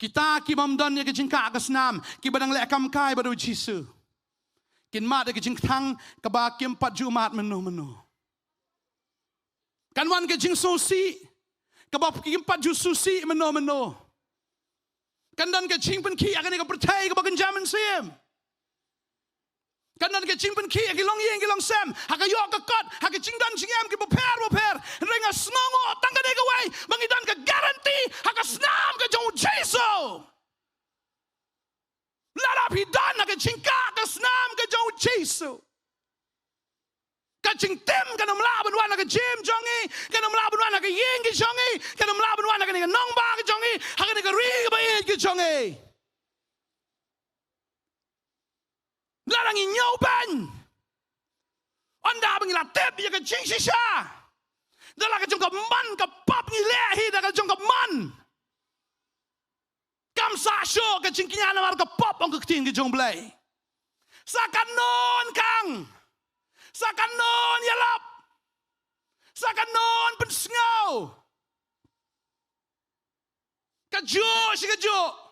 Kita ki mamdan ya ke jingkah ke snam, ki badang le kam kai badu jisu. Kinmad ke jingkthang kaba ki 4 Jumat mynno. Kan wan ke jing susi kaba ki 4 ju susi mynno. Kan dan ke jing pen ki akan ke percaya ke bagan jaman sim. Kan dan ke jing pen ki ke long yeng ke long sem, ha ke yok ke kot, ha ke jing dan jing em ke boper. Renga snongo tangga de ke wai, mangidan ke garanti ha ke snam ke jong Jesu. Lara pidan ha ke jingkah ke snam ke jong Jesu. Ka jing tem ka nam laban wan ka jim jongi, ka nam laban wan ka yeng ke jongi, ka nam laban wan ka ni nong ba ke jongi, ha ke ni ka ri ba ke jongi. Larang inyau ban. Anda bangila tep ya ke jing shisha. Dala ka jong ka man ka pap ni lehi da ka jong ka man. Kam sa sho ka jing kinya na mar ka pop ang ka tin ke jong blai. Sakanon kang. Sakanon yalap. Sakanon pensngau. Ka jo.